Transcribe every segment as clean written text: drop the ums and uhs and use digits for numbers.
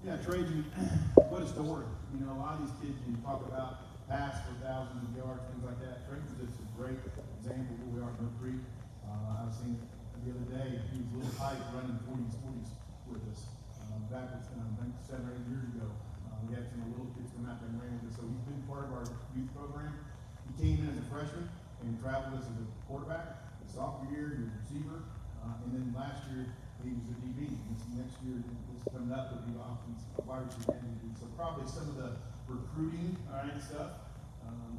Yeah, Trajan, what a story. You know, a lot of these kids, you talk about pass for thousands of yards, things like that. Trajan's just a great example of who we are in Oak Creek. I was seeing the other day, he was a little tight running 40s with us. Back, I think 7 or 8 years ago, we had some little kids come out there and ran with us. So he's been part of our youth program. He came in as a freshman and traveled with us as a quarterback. The sophomore year, he was a receiver. And then last year, he was a DB. This next year, this coming up, will be offense, wide receiver and DB. So probably some of the recruiting, stuff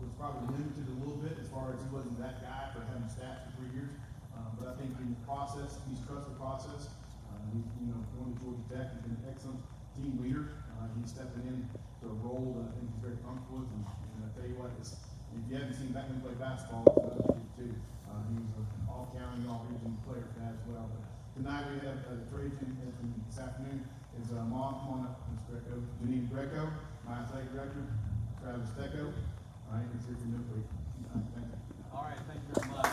was probably limited a little bit as far as he wasn't that guy for having stats for 3 years. But I think in the process, he's trusted the process. He's, going to Georgia Tech. He's been an excellent team leader. He's stepping in to a role that I think he's very comfortable with. And I tell you what, if you haven't seen back when he played basketball, it's another kid too. He was an all-county, all-region player for that as well. But tonight we have Trajan, and this afternoon is mom. Come on up, Ms. Greco. Janine Greco, my athletic director, Travis Stecco. All right, he's here for New Week. Thank you. All right, thank you very much.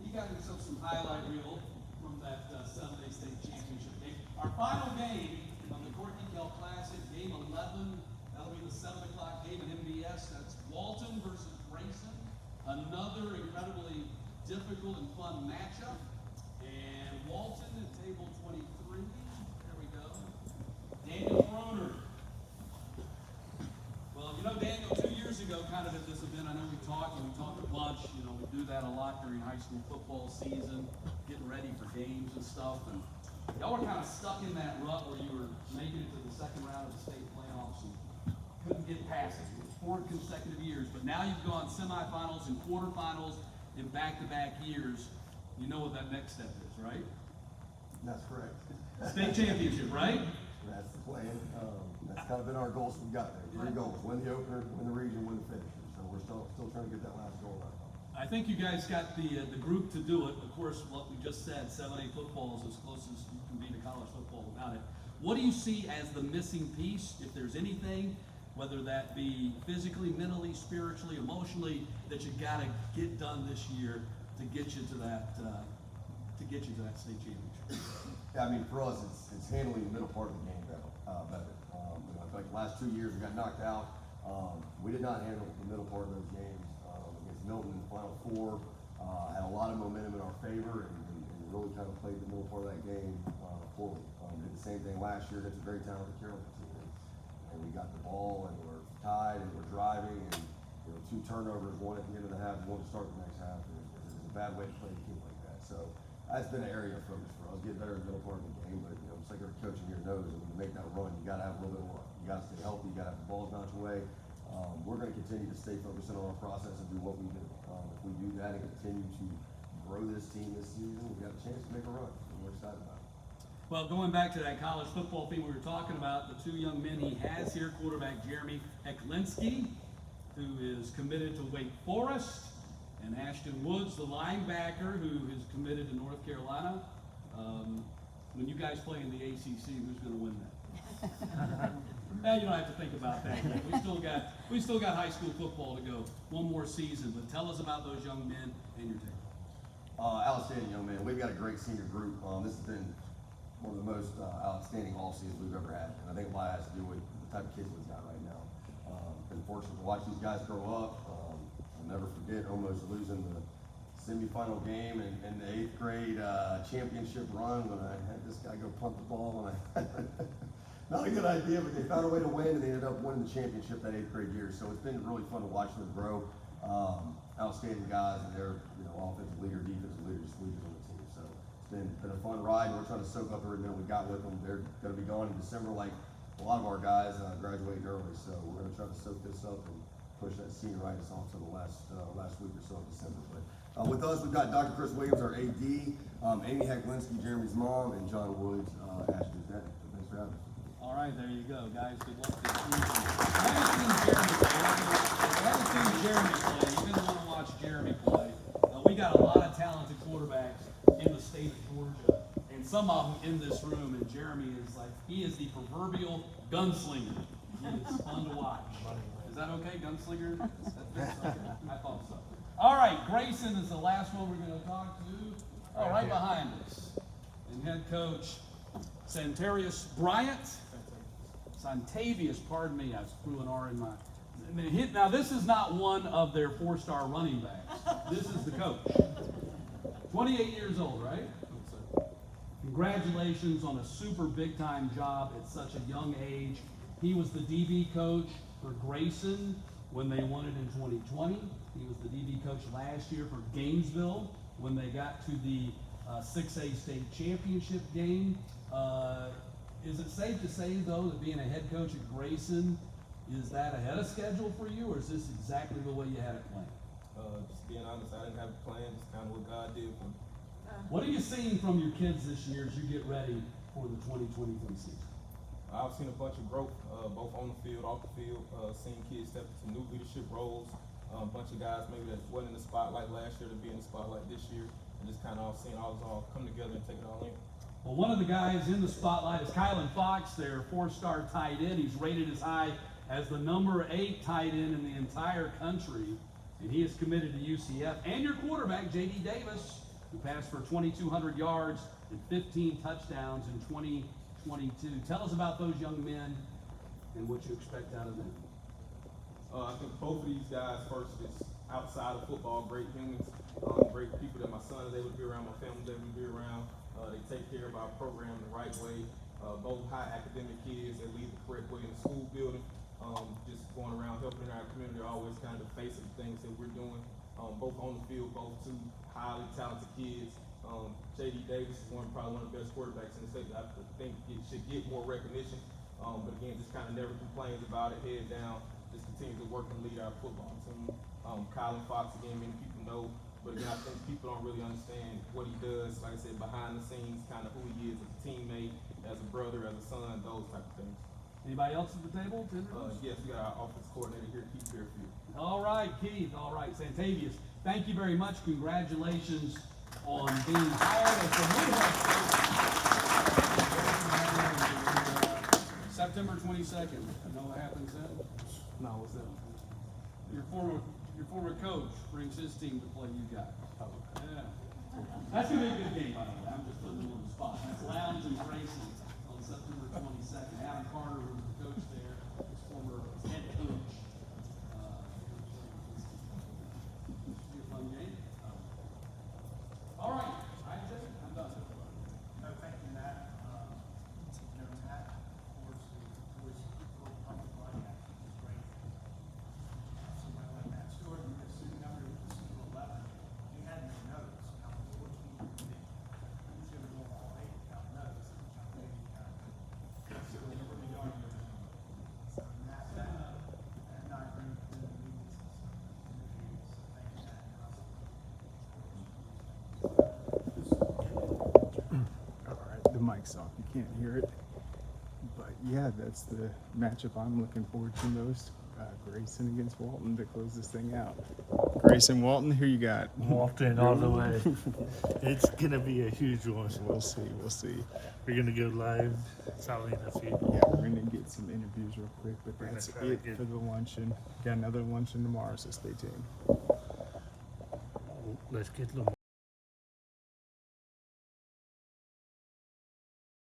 He got himself some highlight reel from that Sunday State Championship game. Our final game of the Corky Kell Classic, game 11. That'll be the 7 o'clock game at MBS. That's Walton versus Grayson. Another incredibly difficult and fun matchup. And Walton at table 23. There we go. Daniel Froner. Well, Daniel, 2 years ago, kind of at this event, I know we talked a bunch. We do that a lot during high school football season, getting ready for games and stuff. And y'all were kind of stuck in that rut where you were making it to the second round of the state playoffs and couldn't get past it. It was 4 consecutive years, but now you've gone semifinals and quarterfinals in back-to-back years. You know what that next step is, right? That's correct. State championship, right? That's the plan. That's kind of been our goals we've got there. 3 goals: win the opener, win the region, win the finisher. So we're still trying to get that last goal out. I think you guys got the group to do it. Of course, what we just said, 7A football is as close as you can be to college football without it. What do you see as the missing piece, if there's anything, whether that be physically, mentally, spiritually, emotionally, that you got to get done this year to get you to that state championship? Yeah, I mean, for us, it's handling the middle part of the game better. I feel like the last 2 years we got knocked out. We did not handle the middle part of those games. Against Milton in the Final Four, had a lot of momentum in our favor and really kind of played the middle part of that game poorly. Did the same thing last year. That's a very talented Carolina team. And we got the ball and we're tied and we're driving and 2 turnovers, 1 at the end of the half, 1 to start the next half. It's a bad way to play a team like that. So that's been an area of focus for us. Get better in the middle part of the game, but it's like every coach in here knows that when you make that run, you got to have a little bit of luck. You got to stay healthy. You got to have the balls bounce your way. We're going to continue to stay focused on our process and do what we do. If we do that and continue to grow this team this season, we've got a chance to make a run. And we're excited about it. Well, going back to that college football thing we were talking about, the 2 young men he has here, quarterback Jeremy Eklinski, who is committed to Wake Forest, and Ashton Woods, the linebacker, who is committed to North Carolina. When you guys play in the ACC, who's going to win that? Now you don't have to think about that yet. We still got high school football to go. 1 more season. But tell us about those young men and your team. Outstanding young man. We've got a great senior group. This has been one of the most outstanding all seasons we've ever had, and I think a lot has to do with the type of kids we've got right now. Been fortunate to watch these guys grow up. I'll never forget almost losing the semifinal game in the 8th grade championship run when I had this guy go punt the ball. When not a good idea, but they found a way to win, and they ended up winning the championship that 8th grade year. So it's been really fun to watch them grow. Outstanding guys, and they're offensive leader, defensive leader, just leaders on the team. So it's been a fun ride, and we're trying to soak up every minute we got with them. They're going to be gone in December, like a lot of our guys graduating early. So we're going to try to soak this up and push that senioritis off to the last week or so of December. But with us, we've got Dr. Chris Williams, our AD, Amy Hecklinski, Jeremy's mom, and John Woods, Ashton's dad. Thanks for having us. All right, there you go, guys. Good luck this season. I haven't seen Jeremy play. You're going to want to watch Jeremy play. We got a lot of talented quarterbacks in the state of Georgia, and some of them in this room, and Jeremy he is the proverbial gunslinger. He is fun to watch. Is that okay, gunslinger? I thought so. All right, Grayson is the last one we're going to talk to. Oh, right behind us. And head coach Santarius Bryant. Santavius, pardon me, I threw an R in my. Now, this is not one of their 4-star running backs. This is the coach. 28 years old, right? Congratulations on a super big time job at such a young age. He was the DB coach for Grayson when they won it in 2020. He was the DB coach last year for Gainesville when they got to the 6A state championship game. Is it safe to say, though, that being a head coach at Grayson, is that ahead of schedule for you, or is this exactly the way you had it planned? Just being honest, I didn't have a plan. It's kind of what God did for me. What are you seeing from your kids this year as you get ready for the 2023 season? I've seen a bunch of growth, both on the field, off the field, seeing kids step into new leadership roles. A bunch of guys maybe that wasn't in the spotlight last year to be in the spotlight this year, and just kind of all seeing all come together and take it all in. Well, one of the guys in the spotlight is Kylan Fox, their 4-star tight end. He's rated as high as the number 8 tight end in the entire country, and he is committed to UCF. And your quarterback, J.D. Davis, who passed for 2,200 yards and 15 touchdowns in 2022. Tell us about those young men and what you expect out of them. I think both of these guys, first, is outside of football, great humans, great people that my son is able to be around, my family is able to be around. They take care of our program the right way. Both high academic kids that lead the correct way in the school building. Just going around helping in our community, always kind of facing things that we're doing. Both on the field, both two highly talented kids. J.D. Davis is probably one of the best quarterbacks in the state. I think it should get more recognition. But again, just kind of never complains about it, head down. Just continues to work and lead our football team. Kylan Fox, again, many people know. But again, I think people don't really understand what he does, like I said, behind the scenes, kind of who he is as a teammate, as a brother, as a son, those type of things. Anybody else at the table? Yes, we got our offense coordinator here, Keith Fairfield. All right, Keith. All right, Santavius. Thank you very much. Congratulations on being hired as the new head coach. September 22nd. I know what happens then? No, what's that? Your former coach brings his team to play you guys. Yeah. That's going to be a good game, by the way. I'm just putting you on the spot. That's Lowndes and Grayson on September 22nd. Adam Carter, who was the coach there, his former head coach. Be a fun game. All right. I'm done. No, thank you, Matt. Matt, of course, was public broadcast, which is great. Somebody like Matt Stewart, who was sitting under the Super 11, he had no notes. Now, 14, he's going to go all 8 without notes, which I think he got. So, we're going to be on your. So, Matt, and I agree with the meetings and interviews. So, thank you, Matt. All right, the mic's off. You can't hear it. But yeah, that's the matchup I'm looking forward to most. Grayson against Walton to close this thing out. Grayson, Walton, who you got? Walton all the way. It's gonna be a huge one. We'll see. We'll see. We're gonna go live. It's all in a few. Yeah, we're gonna get some interviews real quick, but We're gonna that's try to it get- for the luncheon. Got another luncheon tomorrow, so stay tuned. Let's get Lamar.